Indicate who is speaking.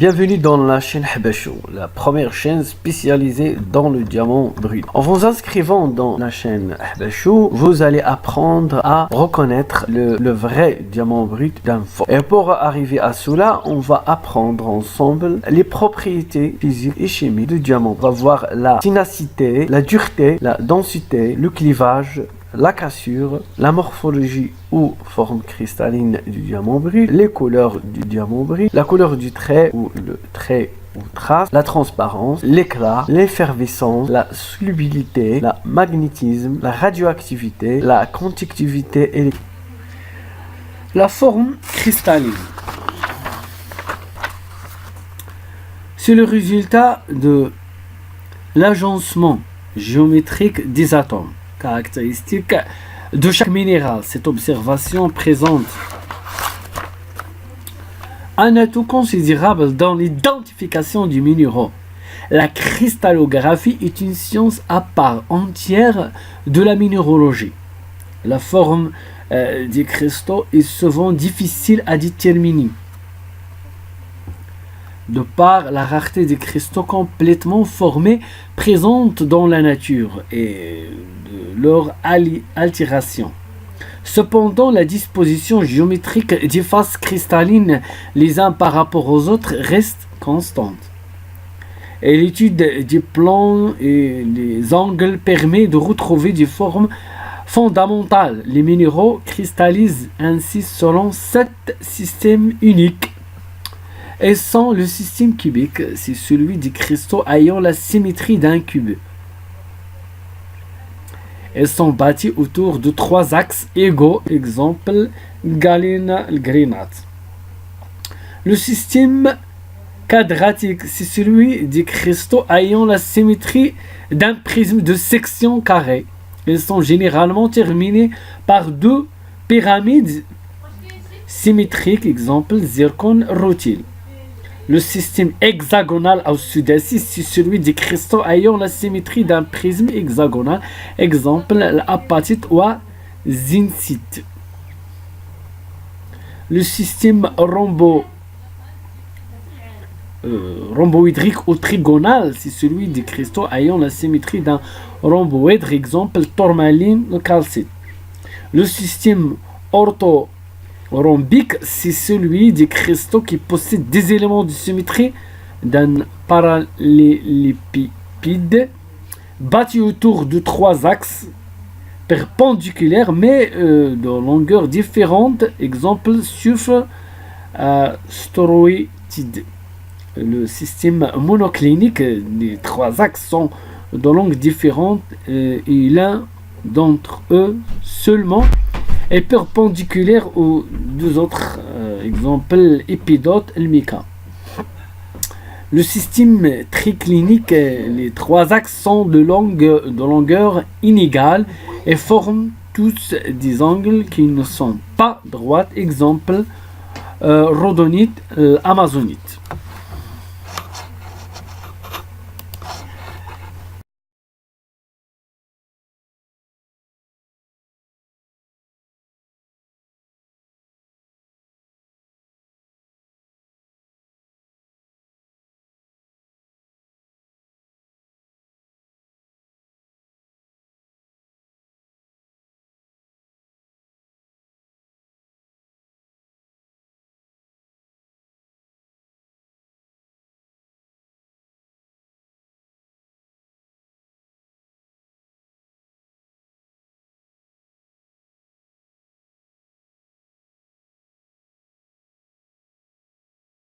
Speaker 1: Bienvenue dans la chaîne Habashou, la première chaîne spécialisée dans le diamant brut. En vous inscrivant dans la chaîne Habashou, vous allez apprendre à reconnaître le vrai diamant brut d'un faux. Et pour arriver à cela, on va apprendre ensemble les propriétés physiques et chimiques du diamant. On va voir la ténacité, la dureté, la densité, le clivage, la cassure, la morphologie ou forme cristalline du diamant brut, les couleurs du diamant brut, la couleur du trait ou le trait ou trace, la transparence, l'éclat, l'effervescence, la solubilité, la magnétisme, la radioactivité, la conductivité et la forme cristalline. C'est le résultat de l'agencement géométrique des atomes. Caractéristique de chaque minéral. Cette observation présente un atout considérable dans l'identification du minerai. La cristallographie est une science à part entière de la minéralogie. La forme des cristaux est souvent difficile à déterminer, de par la rareté des cristaux complètement formés présentes dans la nature et de leur altération. Cependant, la disposition géométrique des faces cristallines les uns par rapport aux autres reste constante. Et l'étude des plans et des angles permet de retrouver des formes fondamentales. Les minéraux cristallisent ainsi selon 7 systèmes uniques. Et sans le système cubique, c'est celui des cristaux ayant la symétrie d'un cube. Elles sont bâties autour de 3 axes égaux, exemple galena-grenade. Le système quadratique, c'est celui des cristaux ayant la symétrie d'un prisme de section carrée. Elles sont généralement terminées par 2 pyramides symétriques, exemple zircon-rutile. Le système hexagonal au sud-est, c'est celui des cristaux ayant la symétrie d'un prisme hexagonal, exemple l'apatite ou zincite. Le système rhomboédrique ou trigonal, c'est celui des cristaux ayant la symétrie d'un rhomboèdre, exemple tourmaline ou calcite. Le système orthorhombique, c'est celui des cristaux qui possèdent des éléments de symétrie d'un parallélépipède bâti autour de 3 axes perpendiculaires mais de longueurs différentes, exemple soufre stéroïde. Le système monoclinique, les 3 axes sont de longues différentes et l'un d'entre eux seulement est perpendiculaire aux 2 autres, exemple épidote et mica. Le système triclinique, les 3 axes sont de longueur inégale et forment tous des angles qui ne sont pas droits, exemple rhodonite, amazonite.